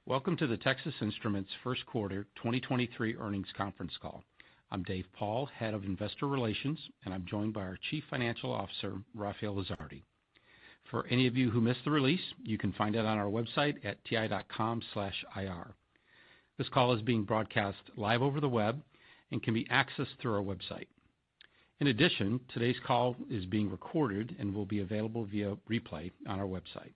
Welcome to the Texas Instruments First Quarter 2023 Earnings Conference Call. I'm Dave Paul, Head of Investor Relations, and I'm joined by our Chief Financial Officer, Rafael Lizardi. For any of you who missed the release, you can find it on our website at ti.com/ir. This call is being broadcast live over the web and can be accessed through our website. In addition, today's call is being recorded and will be available via replay on our website.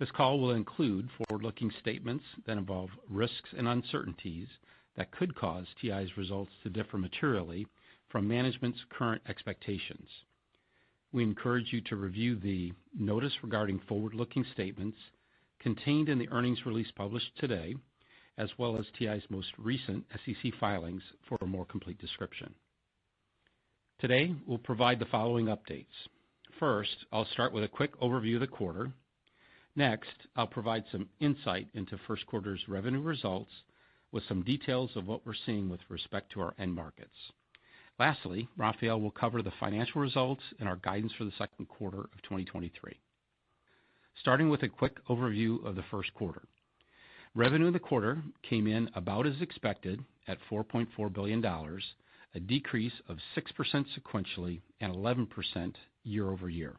This call will include forward-looking statements that involve risks and uncertainties that could cause TI's results to differ materially from management's current expectations. We encourage you to review the notice regarding forward-looking statements contained in the earnings release published today, as well as TI's most recent SEC filings for a more complete description. Today, we'll provide the following updates. First, I'll start with a quick overview of the quarter. Next, I'll provide some insight into first quarter's revenue results with some details of what we're seeing with respect to our end markets. Lastly, Rafael will cover the financial results and our guidance for the second quarter of 2023. Starting with a quick overview of the first quarter. Revenue in the quarter came in about as expected at $4.4 billion, a decrease of 6% sequentially and 11% year over year.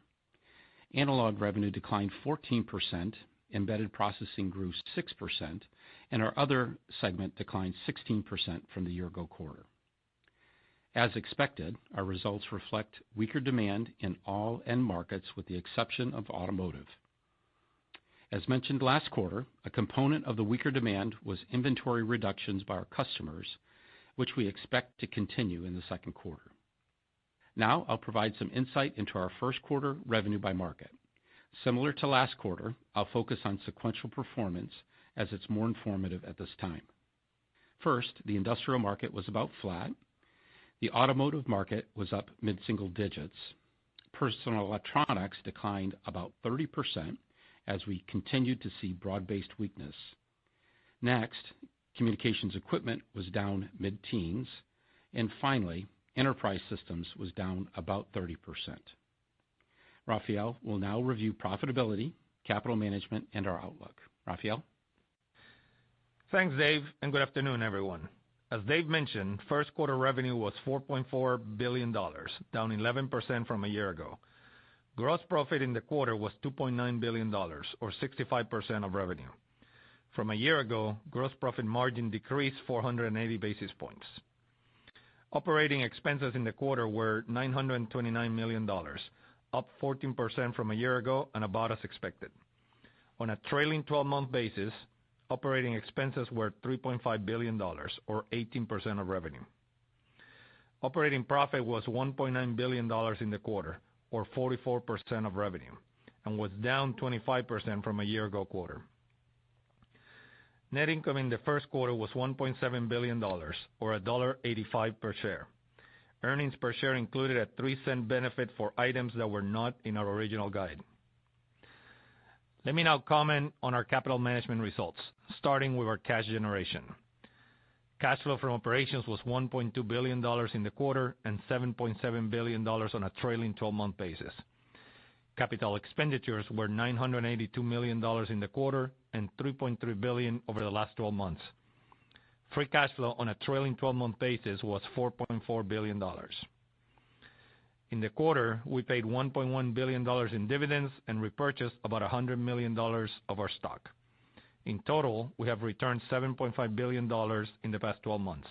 Analog revenue declined 14%, embedded processing grew 6%, and our other segment declined 16% from the year-ago quarter. As expected, our results reflect weaker demand in all end markets with the exception of automotive. As mentioned last quarter, a component of the weaker demand was inventory reductions by our customers, which we expect to continue in the second quarter. Now I'll provide some insight into our first quarter revenue by market. Similar to last quarter, I'll focus on sequential performance as it's more informative at this time. First, the industrial market was about flat. The automotive market was up mid-single digits. Personal electronics declined about 30% as we continued to see broad-based weakness. Next, communications equipment was down mid-teens. And finally, enterprise systems was down about 30%. Rafael will now review profitability, capital management, and our outlook. Rafael? Thanks, Dave, and good afternoon, everyone. As Dave mentioned, first quarter revenue was $4.4 billion, down 11% from a year ago. Gross profit in the quarter was $2.9 billion, or 65% of revenue. From a year ago, gross profit margin decreased 480 basis points. Operating expenses in the quarter were $929 million, up 14% from a year ago and about as expected. On a trailing 12-month basis, operating expenses were $3.5 billion, or 18% of revenue. Operating profit was $1.9 billion in the quarter, or 44% of revenue, and was down 25% from a year-ago quarter. Net income in the first quarter was $1.7 billion, or $1.85 per share. Earnings per share included a 3-cent benefit for items that were not in our original guide. Let me now comment on our capital management results, starting with our cash generation. Cash flow from operations was $1.2 billion in the quarter and $7.7 billion on a trailing 12-month basis. Capital expenditures were $982 million in the quarter and $3.3 billion over the last 12 months. Free cash flow on a trailing 12-month basis was $4.4 billion. In the quarter, we paid $1.1 billion in dividends and repurchased about $100 million of our stock. In total, we have returned $7.5 billion in the past 12 months.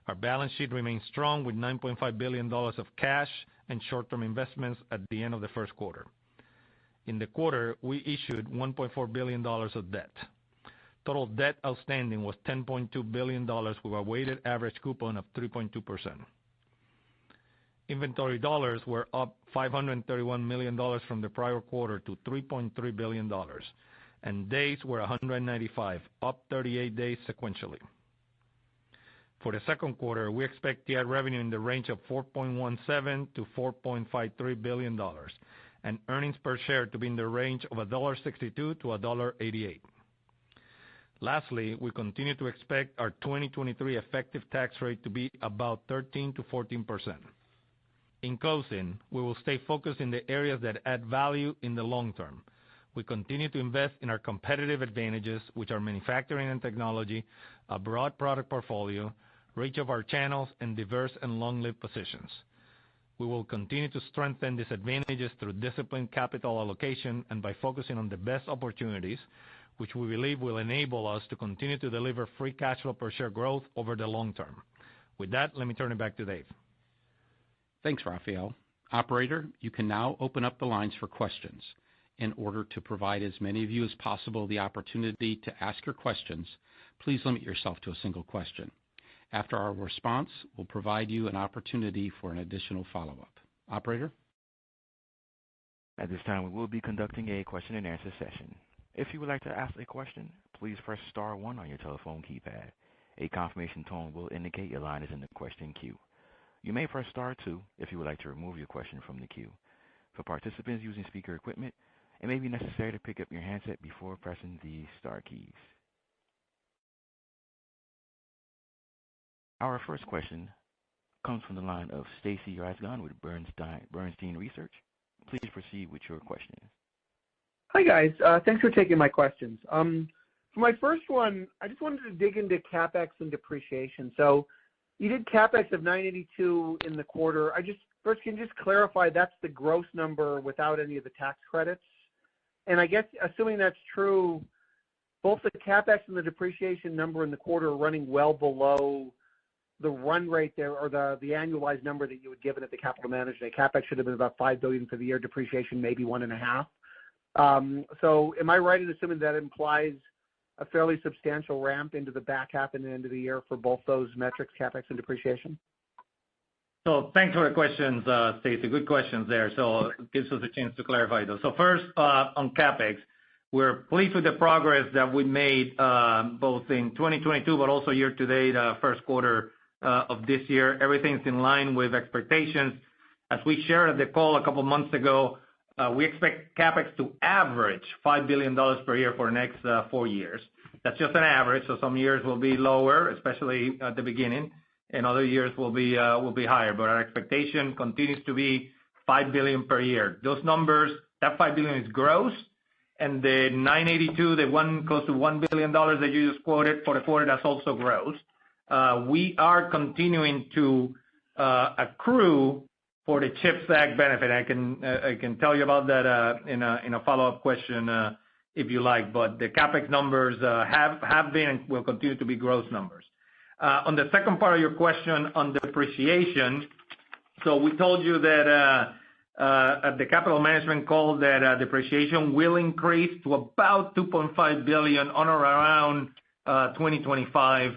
Our balance sheet remains strong with $9.5 billion of cash and short-term investments at the end of the first quarter. In the quarter, we issued $1.4 billion of debt. Total debt outstanding was $10.2 billion with a weighted average coupon of 3.2%. Inventory dollars were up $531 million from the prior quarter to $3.3 billion, and days were 195, up 38 days sequentially. For the second quarter, we expect TI revenue in the range of $4.17 to $4.53 billion, and earnings per share to be in the range of $1.62 to $1.88. Lastly, we continue to expect our 2023 effective tax rate to be about 13 to 14%. In closing, we will stay focused in the areas that add value in the long term, We continue to invest in our competitive advantages, which are manufacturing and technology, a broad product portfolio, reach of our channels, and diverse and long-lived positions. We will continue to strengthen these advantages through disciplined capital allocation and by focusing on the best opportunities, which we believe will enable us to continue to deliver free cash flow per share growth over the long term. With that, let me turn it back to Dave. Thanks, Rafael. Operator, you can now open up the lines for questions. In order to provide as many of you as possible the opportunity to ask your questions, please limit yourself to a single question. After our response, we'll provide you an opportunity for an additional follow-up. Operator? At this time, we will be conducting a question-and-answer session. If you would like to ask a question, please press star 1 on your telephone keypad. A confirmation tone will indicate your line is in the question queue. You may press star 2 if you would like to remove your question from the queue. For participants using speaker equipment, it may be necessary to pick up your handset before pressing the star keys. Our first question comes from the line of Stacy Rasgon with Bernstein Research. Please proceed with your question. Hi, guys. Thanks for taking my questions. For my first one, I just wanted to dig into CapEx and depreciation. So you did CapEx of $982 in the quarter. First, can you just clarify that's the gross number without any of the tax credits? And I guess, assuming that's true, both the CapEx and the depreciation number in the quarter are running well below the run rate there, or the annualized number that you had given at the capital management. CapEx should have been about $5 billion for the year, depreciation maybe $1.5 billion. So am I right in assuming that implies a fairly substantial ramp into the back half and the end of the year for both those metrics, CapEx and depreciation? So thanks for the questions, Stacey. Good questions there. So it gives us a chance to clarify those. So first, on CapEx, we're pleased with the progress that we made both in 2022 but also year-to-date, first quarter of this year. Everything's in line with expectations. As we shared at the call a couple months ago, we expect CapEx to average $5 billion per year for the next 4 years. That's just an average, so some years will be lower, especially at the beginning, and other years will be higher. But our expectation continues to be $5 billion per year. Those numbers, that $5 billion is gross, and the 982, the one close to $1 billion that you just quoted for the quarter, that's also gross. We are continuing to accrue for the CHIPS Act benefit. I can tell you about that in a follow-up question if you like. But the CapEx numbers have been and will continue to be gross numbers. On the second part of your question on depreciation, so we told you that at the capital management call that depreciation will increase to about $2.5 billion on or around 2025.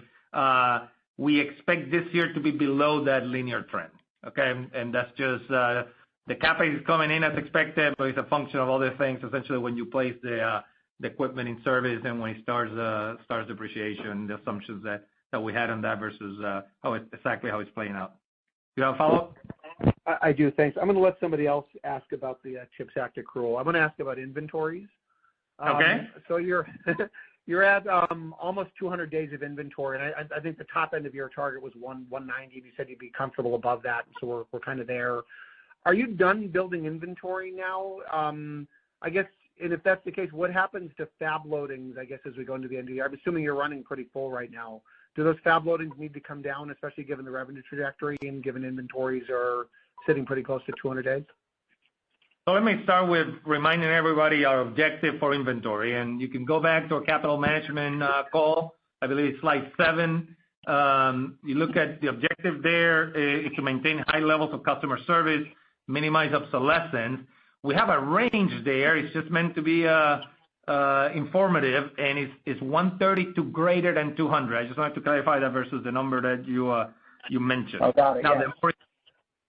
We expect this year to be below that linear trend. Okay, and that's just the CapEx is coming in as expected, but it's a function of other things. Essentially, when you place the equipment in service and when it starts depreciation, the assumptions that we had on that versus how it's playing out. You have a follow-up? I do. Thanks. I'm going to let somebody else ask about the CHIPS Act accrual. I'm going to ask about inventories. Okay. So you're at almost 200 days of inventory, and I think the top end of your target was 190. You said you'd be comfortable above that, so we're kind of there. Are you done building inventory now? I guess, and if that's the case, what happens to fab loadings, I guess, as we go into the end of the year? I'm assuming you're running pretty full right now. Do those fab loadings need to come down, especially given the revenue trajectory and given inventories are sitting pretty close to 200 days? So let me start with reminding everybody our objective for inventory. And you can go back to our capital management call. I believe it's slide 7. You look at the objective there is to maintain high levels of customer service, minimize obsolescence. We have a range there. It's just meant to be informative, and it's 130 to greater than 200. I just wanted to clarify that versus the number that you mentioned. Oh, got it. Now,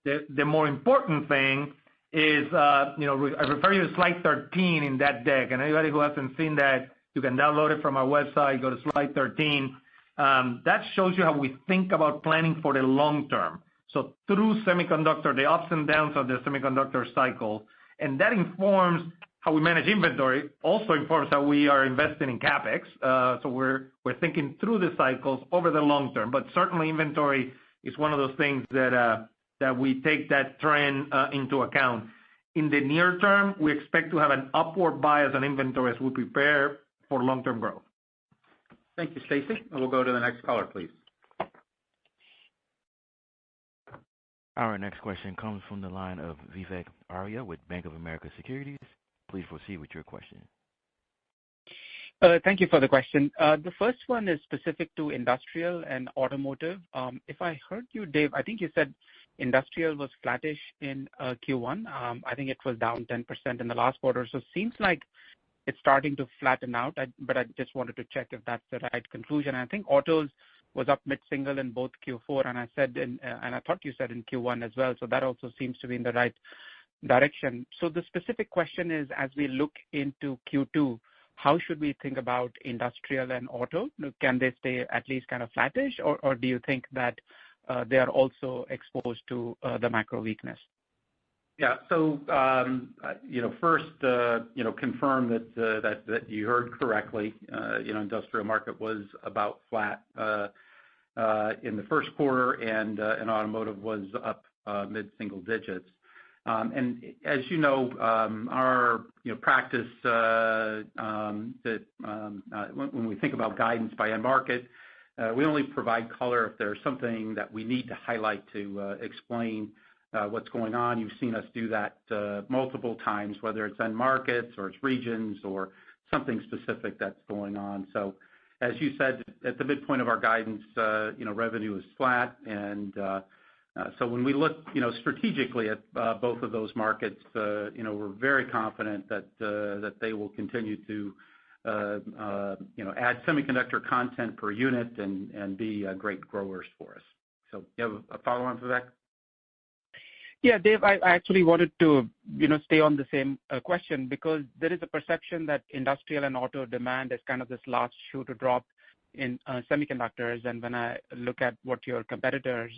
yeah. the more important thing is, I refer you to slide 13 in that deck. And anybody who hasn't seen that, you can download it from our website. Go to slide 13. That shows you how we think about planning for the long term. So through semiconductor, the ups and downs of the semiconductor cycle, and that informs how we manage inventory, also informs how we are investing in CapEx. So we're thinking through the cycles over the long term. But certainly inventory is one of those things that we take that trend into account. in the near term, we expect to have an upward bias on inventory as we prepare for long-term growth. Thank you, Stacy. We'll go to the next caller, please. Our next question comes from the line of Vivek Arya with Bank of America Securities. Please proceed with your question. Thank you for the question. The first one is specific to industrial and automotive. If I heard you, Dave, I think you said industrial was flattish in Q1. I think it was down 10% in the last quarter. So it seems like it's starting to flatten out, but I just wanted to check if that's the right conclusion. I think autos was up mid-single in both Q4, and I thought you said in Q1 as well. So that also seems to be in the right direction. So the specific question is, as we look into Q2, how should we think about industrial and auto? Can they stay at least kind of flattish, or do you think that they are also exposed to the macro weakness? Yeah. So, first, confirm that you heard correctly. Industrial market was about flat in the first quarter, and automotive was up mid-single digits. And as you know, our practice that when we think about guidance by end market, we only provide color if there's something that we need to highlight to explain what's going on. You've seen us do that multiple times, whether it's end markets or it's regions or something specific that's going on. So, as you said, at the midpoint of our guidance, revenue is flat, and so when we look, strategically at both of those markets, we're very confident that they will continue to, add semiconductor content per unit and be great growers for us. So, you have a follow-on for that? Yeah, Dave, I actually wanted to, stay on the same question, because there is a perception that industrial and auto demand is kind of this last shoe to drop in semiconductors. And when I look at what your competitors,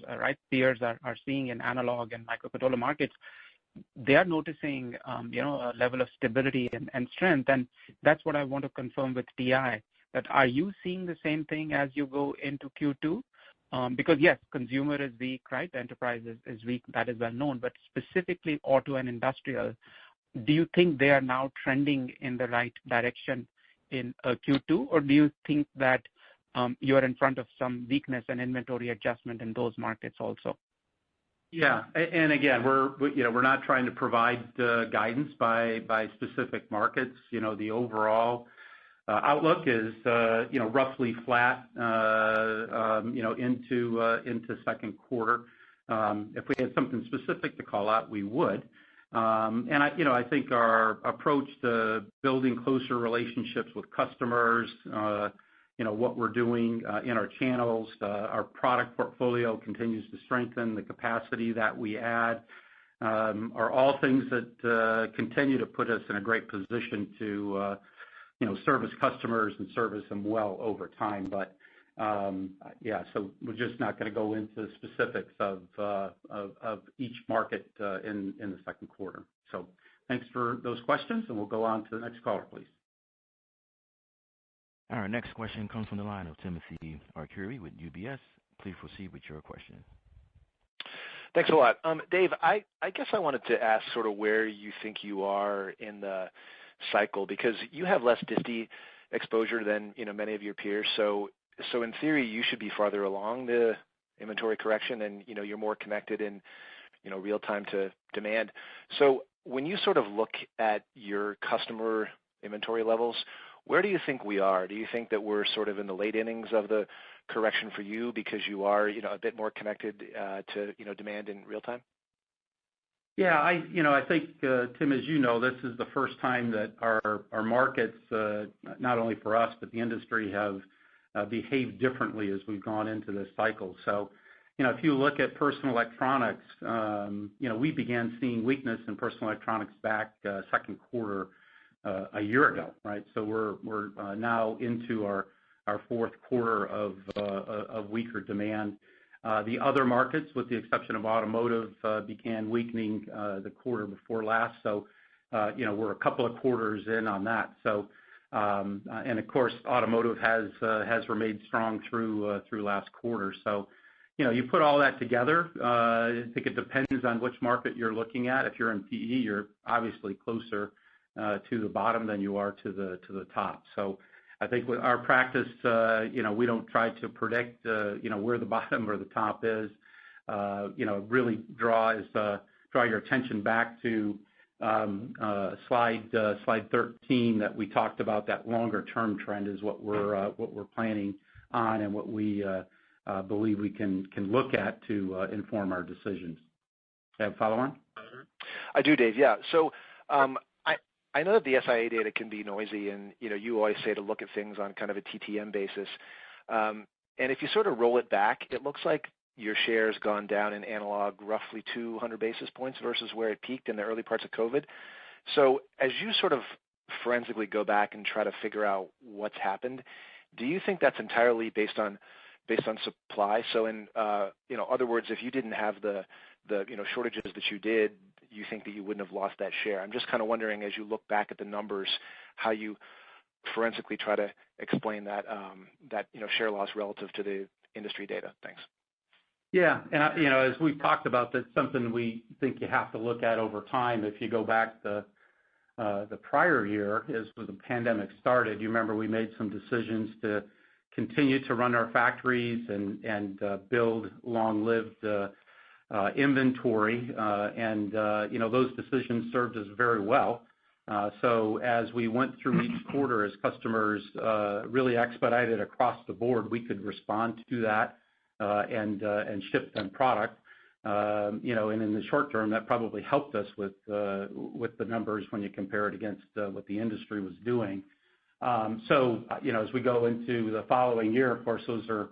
peers are seeing in analog and microcontroller markets, they are noticing, a level of stability and strength. And that's what I want to confirm with TI, that are you seeing the same thing as you go into Q2? Because yes, consumer is weak, right? Enterprise is weak, that is well known, but specifically auto and industrial, do you think they are now trending in the right direction in Q2, or do you think that you're in front of some weakness and inventory adjustment in those markets also? Yeah, and again, we're not trying to provide guidance by specific markets. The overall outlook is roughly flat into second quarter. If we had something specific to call out, we would. And I think our approach to building closer relationships with customers, what we're doing in our channels, our product portfolio continues to strengthen, the capacity that we add, are all things that continue to put us in a great position to service customers and service them well over time. But so we're just not going to go into specifics of each market in the second quarter. So thanks for those questions, and we'll go on to the next caller, please. Our next question comes from the line of Timothy Arcuri with UBS. Please proceed with your question. Thanks a lot. Dave, I guess I wanted to ask sort of where you think you are in the cycle, because you have less disti exposure than many of your peers. So in theory, you should be farther along the inventory correction, and you're more connected in real time to demand. So when you sort of look at your customer inventory levels, where do you think we are? Do you think that we're sort of in the late innings of the correction for you because you are a bit more connected to demand in real time? Yeah, I think, Tim, as you know, this is the first time that our markets, not only for us, but the industry, have behaved differently as we've gone into this cycle. So, if you look at personal electronics, we began seeing weakness in personal electronics back second quarter a year ago, right? So we're now into our fourth quarter of weaker demand. The other markets, with the exception of automotive, began weakening the quarter before last. So, we're a couple of quarters in on that. So, and of course, automotive has remained strong through last quarter. So, you put all that together, I think it depends on which market you're looking at. If you're in PE, you're obviously closer to the bottom than you are to the top. So I think with our practice, we don't try to predict, where the bottom or the top is. Really draw your attention back to slide 13 that we talked about. That longer term trend is what we're planning on and what we believe we can look at to inform our decisions. Have follow on? I do, Dave. Yeah. So I know that the SIA data can be noisy, and you always say to look at things on kind of a TTM basis. And if you sort of roll it back, it looks like your share's gone down in analog roughly 200 basis points versus where it peaked in the early parts of COVID. So as you sort of forensically go back and try to figure out what's happened, do you think that's entirely based on supply? So in other words, if you didn't have the shortages that you did, you think that you wouldn't have lost that share? I'm just kind of wondering, as you look back at the numbers, how you forensically try to explain that share loss relative to the industry data. Thanks. Yeah, and as we've talked about, that's something we think you have to look at over time. If you go back the prior year, as the pandemic started, you remember we made some decisions to continue to run our factories and build long-lived inventory, and those decisions served us very well. So as we went through each quarter, as customers really expedited across the board, we could respond to that and ship them product. And in the short term, that probably helped us with the numbers when you compare it against what the industry was doing. So as we go into the following year, of course, those are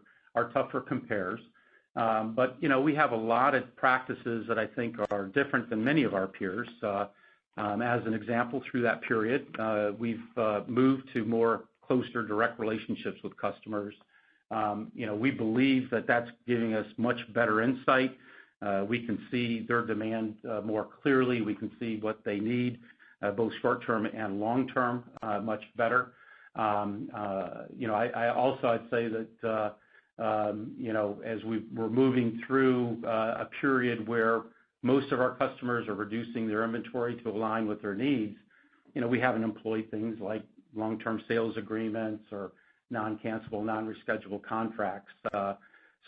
tougher compares. But we have a lot of practices that I think are different than many of our peers. As an example, through that period, we've moved to more closer direct relationships with customers. We believe that that's giving us much better insight. We can see their demand more clearly. We can see what they need, both short-term and long-term, much better. I'd say that, as we're moving through a period where most of our customers are reducing their inventory to align with their needs, we haven't employed things like long-term sales agreements or non-cancelable, non-reschedulable contracts.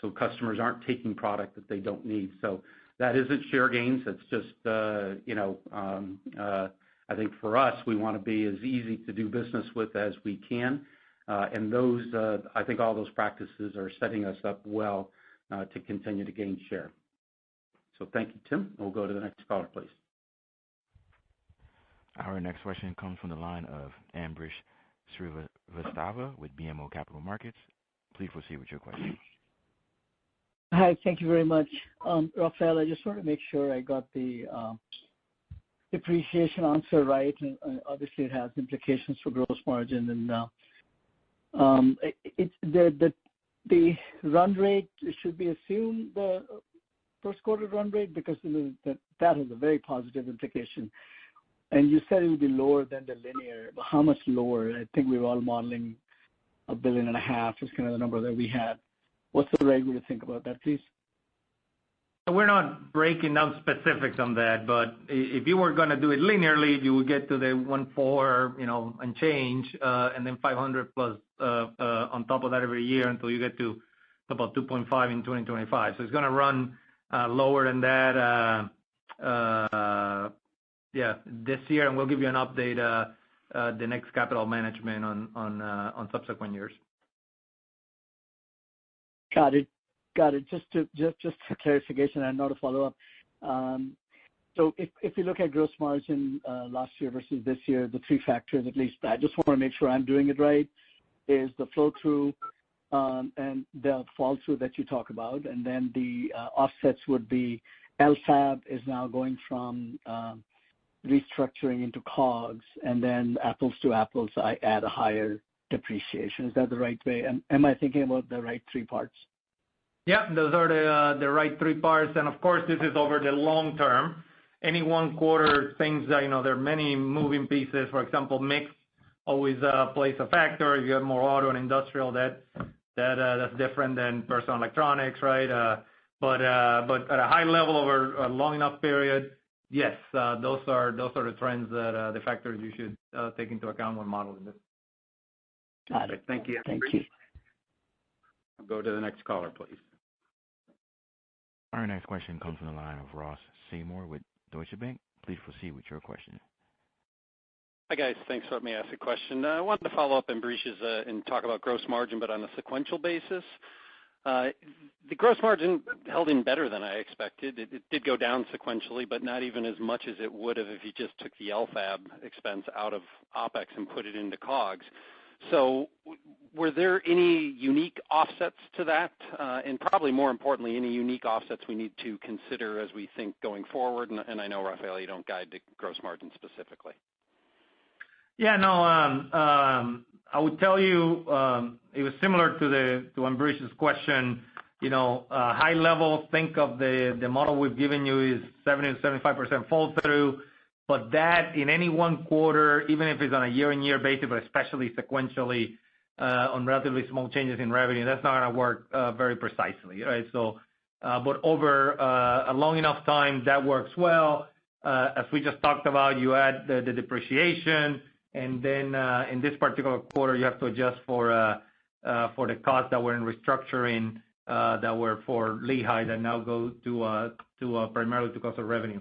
So customers aren't taking product that they don't need. So that isn't share gains. It's just, I think for us, we want to be as easy to do business with as we can. And those, I think all those practices are setting us up well to continue to gain share. So thank you, Tim. We'll go to the next caller, please. Our next question comes from the line of Ambrish Srivastava with BMO Capital Markets. Please proceed with your question. Hi, thank you very much. Rafael, I just want to make sure I got the depreciation answer right. Obviously, it has implications for gross margin. And the run rate, should we assume the first quarter run rate? Because that has a very positive implication. And you said it would be lower than the linear. But how much lower? I think we were all modeling $1.5 billion is kind of the number that we had. What's the right way to think about that, please? We're not breaking down specifics on that, but if you were going to do it linearly, you would get to the 1.4, and change, and then 500 plus on top of that every year until you get to about 2.5 in 2025. So it's going to run lower than that, this year, and we'll give you an update the next capital management on subsequent years. Got it. Just a clarification and not a follow-up. So if you look at gross margin last year versus this year, the three factors, at least I just want to make sure I'm doing it right, is the flow-through and the fall-through that you talk about. And then the offsets would be LFAB is now going from restructuring into COGS, and then apples to apples, I add a higher depreciation. Is that the right way? Am I thinking about the right three parts? Yeah, those are the right three parts. And of course, this is over the long term. Any one quarter, things, there are many moving pieces. For example, mix always plays a factor. If you have more auto and industrial, that That's different than personal electronics, right? But at a high level over a long enough period, yes, those are the trends that the factors you should take into account when modeling this. Got it. Thank you. Thank you. I'll go to the next caller, please. Our next question comes from the line of Ross Seymour with Deutsche Bank. Please proceed with your question. Hi, guys. Thanks for letting me ask a question. I wanted to follow up on Ambrish's and talk about gross margin, but on a sequential basis. The gross margin held in better than I expected. It did go down sequentially, but not even as much as it would have if you just took the LFAB expense out of OpEx and put it into COGS. So were there any unique offsets to that? And probably more importantly, any unique offsets we need to consider as we think going forward? And I know, Rafael, you don't guide to gross margin specifically. Yeah, no, I would tell you it was similar to Ambrish's question. High level, think of the model we've given you is 70 to 75% fall through. But that in any one quarter, even if it's on a year-on-year basis, but especially sequentially on relatively small changes in revenue, that's not going to work very precisely, right? So, but over a long enough time, that works well. As we just talked about, you add the depreciation, and then in this particular quarter, you have to adjust for the costs that were in restructuring that were for Lehigh that now go to primarily to cost of revenue.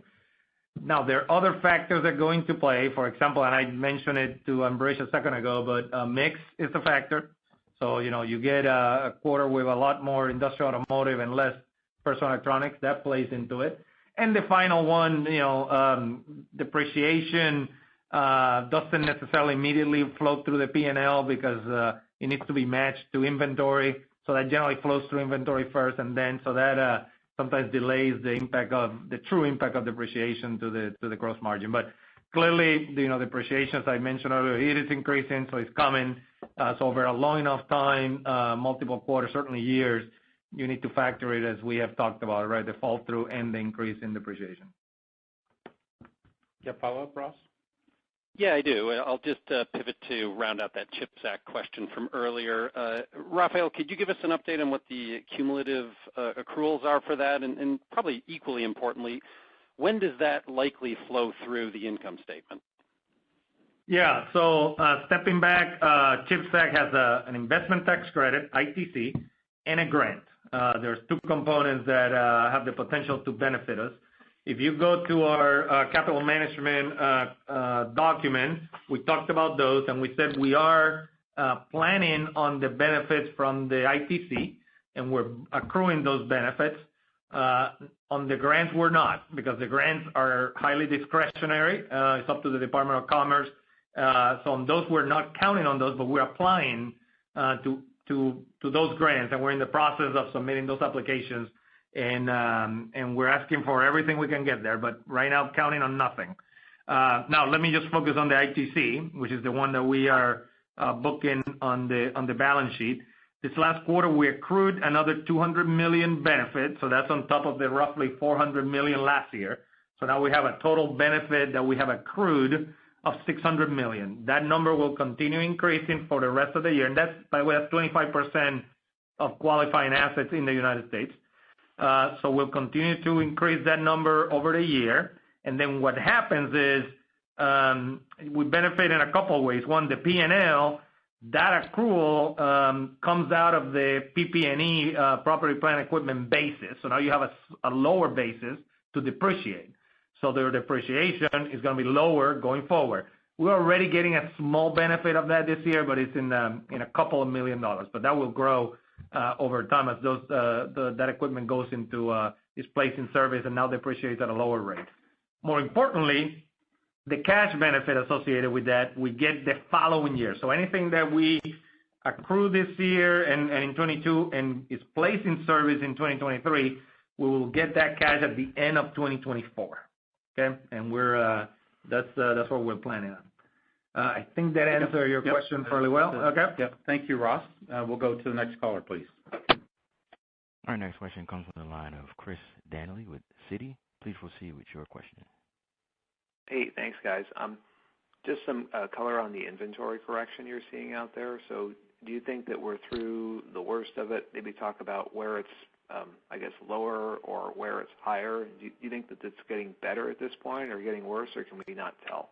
Now, there are other factors that go into play. For example, and I mentioned it to Ambrish a second ago, but mix is a factor. So, you get a quarter with a lot more industrial automotive and less personal electronics. That plays into it. And the final one, depreciation doesn't necessarily immediately flow through the P&L because it needs to be matched to inventory. So that generally flows through inventory first, and then so that sometimes delays the true impact of depreciation to the gross margin. But clearly, depreciation, as I mentioned earlier, it is increasing, so it's coming. So over a long enough time, multiple quarters, certainly years, you need to factor it as we have talked about, right? The fall through and the increase in depreciation. You have follow-up, Ross? Yeah, I do. I'll just pivot to round out that CHIPS Act question from earlier. Rafael, could you give us an update on what the cumulative accruals are for that? And probably equally importantly, when does that likely flow through the income statement? Yeah, so stepping back, CHIPS Act has an investment tax credit, ITC, and a grant. There's two components that have the potential to benefit us. If you go to our capital management document, we talked about those, and we said we are planning on the benefits from the ITC, and we're accruing those benefits. On the grants, we're not, because the grants are highly discretionary. It's up to the Department of Commerce. So on those, we're not counting on those, but we're applying to those grants, and we're in the process of submitting those applications. And we're asking for everything we can get there, but right now counting on nothing. Now let me just focus on the ITC, which is the one that we are booking on the balance sheet. This last quarter we accrued another $200 million benefit, so that's on top of the roughly $400 million last year. So now we have a total benefit that we have accrued of $600 million. That number will continue increasing for the rest of the year, and that's by the way, that's 25% of qualifying assets in the United States. So we'll continue to increase that number over the year. And then what happens is we benefit in a couple of ways. One, the P&L, that accrual comes out of the PP&E, property, plant, equipment basis. So now you have a lower basis to depreciate. So their depreciation is going to be lower going forward. We're already getting a small benefit of that this year, but it's in a couple of $1 million. But that will grow over time as that equipment goes into is placed in service and now depreciates at a lower rate. More importantly, the cash benefit associated with that we get the following year. So anything that we accrue this year and in 22 and is placed in service in 2023, we will get that cash at the end of 2024. Okay, and that's what we're planning on. I think that answered your question fairly well. Okay. Yep. Thank you, Ross. We'll go to the next caller, please. Our next question comes from the line of Chris Danely with Citi. Please proceed with your question. Hey, thanks, guys. just some color on the inventory correction you're seeing out there. So do you think that we're through the worst of it? Maybe talk about where it's, I guess, lower or where it's higher. Do you think that it's getting better at this point or getting worse, or can we not tell?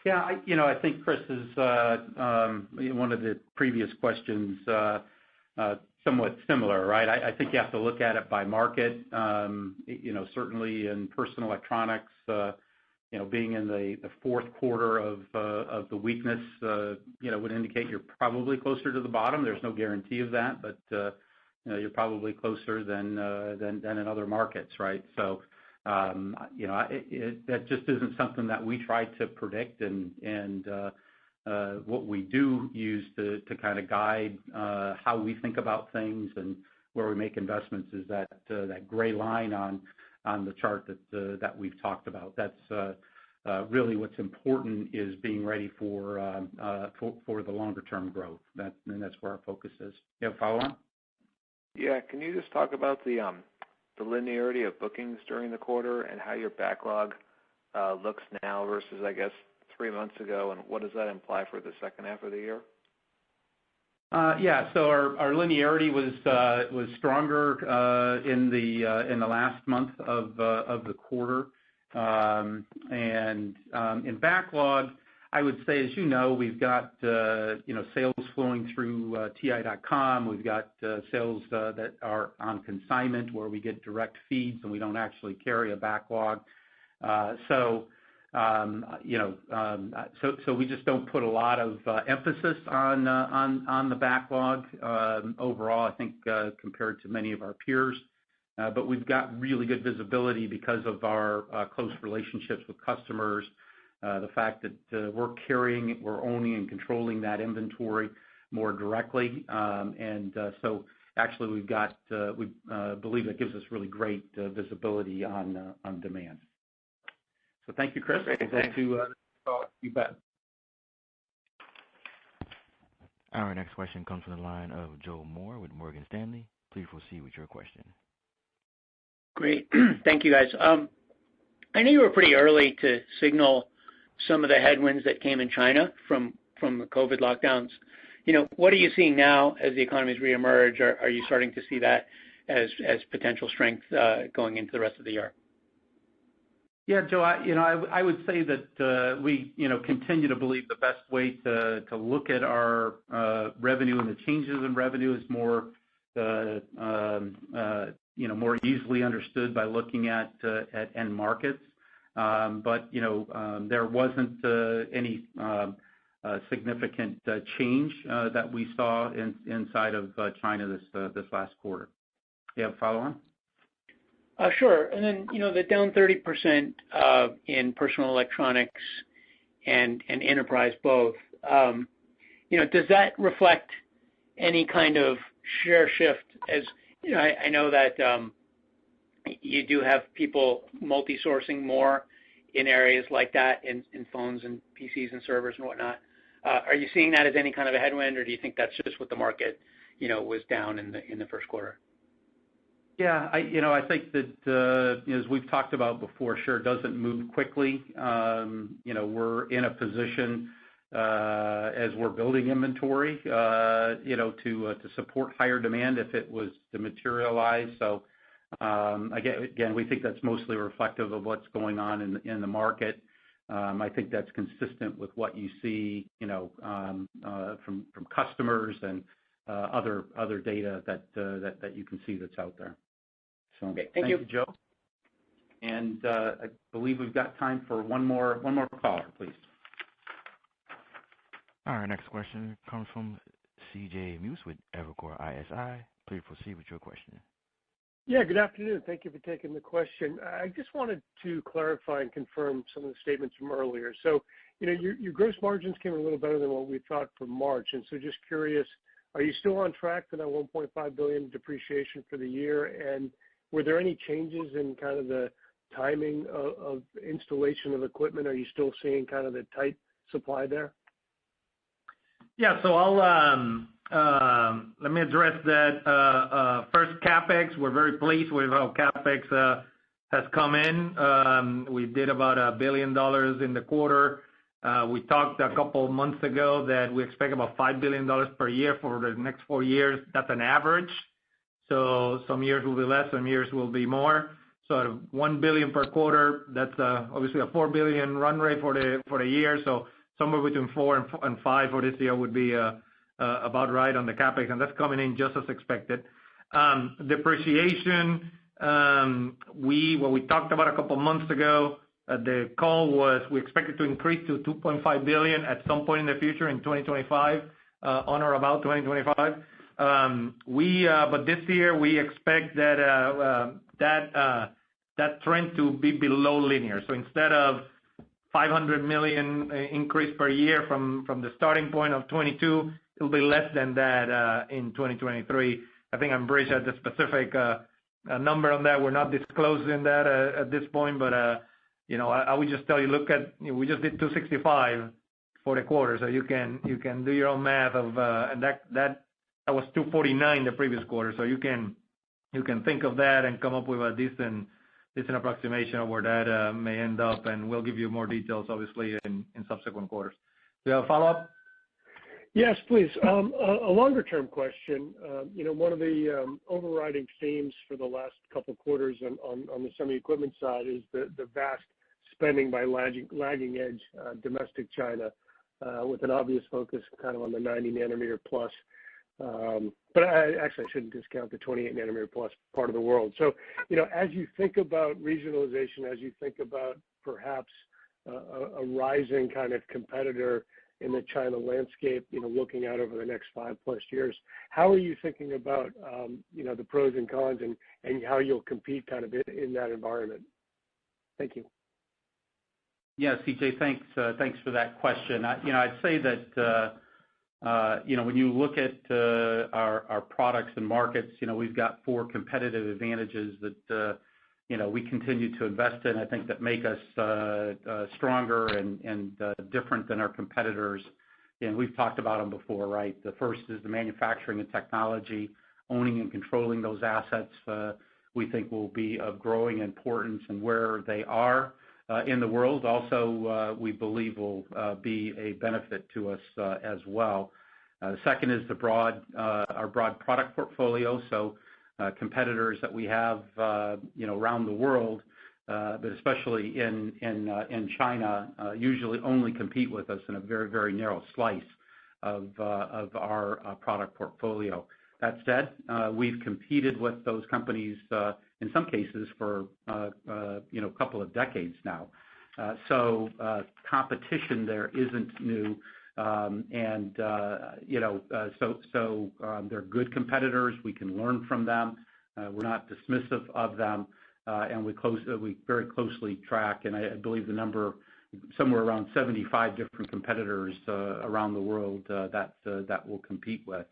Yeah, I think Chris is one of the previous questions somewhat similar, right? I think you have to look at it by market. Certainly in personal electronics, being in the fourth quarter of the weakness, would indicate you're probably closer to the bottom. There's no guarantee of that, but you're probably closer than in other markets, right? So, that just isn't something that we try to predict, and what we do use to kind of guide how we think about things and where we make investments is that gray line on the chart that we've talked about. That's really what's important, is being ready for the longer term growth. And that's where our focus is. You have a follow on? Yeah, can you just talk about the linearity of bookings during the quarter and how your backlog looks now versus, I guess, 3 months ago, and what does that imply for the second half of the year? Yeah, so our linearity was stronger in the last month of the quarter, and in backlog, I would say, as you know, we've got sales flowing through TI.com. We've got sales that are on consignment where we get direct feeds and we don't actually carry a backlog. So we just don't put a lot of emphasis on the backlog overall, I think, compared to many of our peers. But we've got really good visibility because of our close relationships with customers, the fact that we're owning and controlling that inventory more directly. So actually we believe that gives us really great visibility on demand. So thank you, Chris. Great, thanks. You bet. Our next question comes from the line of Joe Moore with Morgan Stanley. Please proceed with your question. Great. Thank you, guys. I know you were pretty early to signal some of the headwinds that came in China from the COVID lockdowns. What are you seeing now as the economies reemerge? Are you starting to see that as potential strength going into the rest of the year? Yeah, Joe, I would say that we continue to believe the best way to look at our revenue and the changes in revenue is more more easily understood by looking at end markets. But there wasn't any significant change that we saw inside of China this last quarter. You have a follow on? Sure. And then, the down 30% in personal electronics and enterprise both, does that reflect any kind of share shift? As I know that you do have people multi-sourcing more in areas like that in phones and PCs and servers and whatnot. Are you seeing that as any kind of a headwind, or do you think that's just what the market, was down in the first quarter? Yeah, I think that as we've talked about before, share doesn't move quickly. We're in a position as we're building inventory, to support higher demand if it was to materialize. So again, we think that's mostly reflective of what's going on in the market. I think that's consistent with what you see, from customers and other data that you can see that's out there. So okay, thank you, Joe. And I believe we've got time for one more caller, please. Our next question comes from C.J. Muse with Evercore ISI. Please proceed with your question. Yeah, good afternoon. Thank you for taking the question. I just wanted to clarify and confirm some of the statements from earlier. So, your gross margins came a little better than what we thought for March. And so just curious, are you still on track for that $1.5 billion depreciation for the year? And were there any changes in kind of the timing of installation of equipment? Are you still seeing kind of the tight supply there? Yeah, so let me address that. First, CapEx. We're very pleased with how CapEx has come in. We did about $1 billion in the quarter. We talked a couple of months ago that we expect about $5 billion per year for the next 4 years. That's an average. So some years will be less, some years will be more. So $1 billion per quarter, that's obviously a $4 billion run rate for the year. So somewhere between 4 and 5 for this year would be about right on the CapEx, and that's coming in just as expected. Depreciation, what we talked about a couple of months ago at the call was we expect it to increase to $2.5 billion at some point in the future in 2025, on or about 2025. But this year we expect that trend to be below linear. So instead of $500 million increase per year from the starting point of 22, it'll be less than that in 2023. I think Ambrish had the specific number on that. We're not disclosing that at this point, but I would just tell you, look at, we just did 265 for the quarter, so you can do your own math of and that was 249 the previous quarter. So you can think of that and come up with a decent approximation of where that may end up, and we'll give you more details, obviously, in subsequent quarters. Do you have a follow-up? Yes, please. A longer-term question. One of the overriding themes for the last couple of quarters on the semi-equipment side is the vast spending by lagging edge domestic China, with an obvious focus kind of on the 90 nanometer plus. But I shouldn't discount the 28 nanometer plus part of the world. So, as you think about regionalization, as you think about perhaps a rising kind of competitor in the China landscape, looking out over the next 5+ years, how are you thinking about, the pros and cons and how you'll compete kind of in that environment? Thank you. Yeah, CJ, thanks for that question. I'd say that, when you look at our products and markets, we've got 4 competitive advantages that, we continue to invest in, I think, that make us stronger and different than our competitors. And we've talked about them before, right? The first is the manufacturing and technology. Owning and controlling those assets, we think, will be of growing importance, and where they are in the world also, we believe, will be a benefit to us as well. The second is our broad product portfolio. So competitors that we have, around the world, but especially in China, usually only compete with us in a very, very narrow slice of our product portfolio. That said, we've competed with those companies in some cases for a couple of decades now. So competition there isn't new, and they're good competitors. We can learn from them. We're not dismissive of them, and we very closely track, and I believe the number somewhere around 75 different competitors around the world that we'll compete with.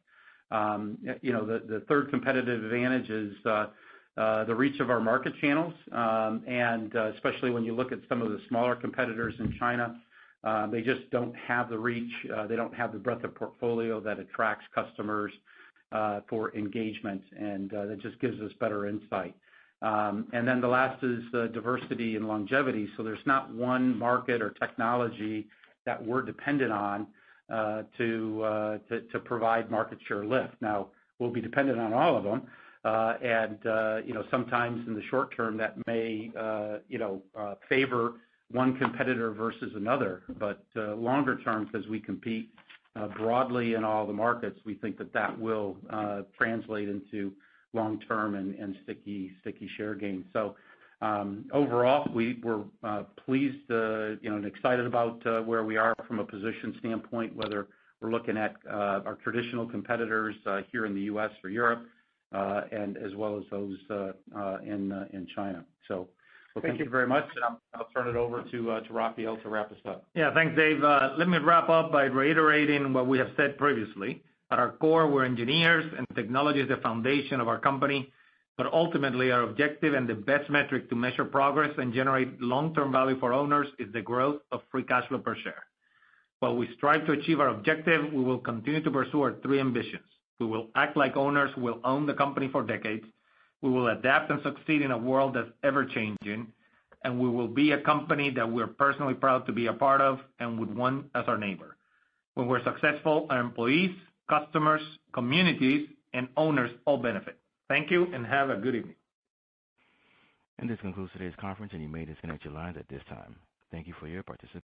The third competitive advantage is the reach of our market channels, and especially when you look at some of the smaller competitors in China, they just don't have the reach. They don't have the breadth of portfolio that attracts customers for engagement, and that just gives us better insight. And then the last is diversity and longevity. So there's not one market or technology that we're dependent on to provide market share lift. Now, we'll be dependent on all of them, and sometimes in the short term that may favor one competitor versus another, but longer term, because we compete broadly in all the markets, we think that will translate into long-term and sticky share gains. So overall, we're pleased and excited about where we are from a position standpoint, whether we're looking at our traditional competitors here in the U.S. or Europe, and as well as those in China. So, well, thank you very much, and I'll turn it over to Rafael to wrap us up. Yeah, thanks, Dave. Let me wrap up by reiterating what we have said previously. At our core, we're engineers, and technology is the foundation of our company. But ultimately, our objective and the best metric to measure progress and generate long-term value for owners is the growth of free cash flow per share. While we strive to achieve our objective, we will continue to pursue our 3 ambitions. We will act like owners who will own the company for decades. We will adapt and succeed in a world that's ever-changing. and we will be a company that we're personally proud to be a part of and would want as our neighbor. When we're successful, our employees, customers, communities, and owners all benefit. Thank you, and have a good evening. And this concludes today's conference, and you may disconnect your lines at this time. Thank you for your participation.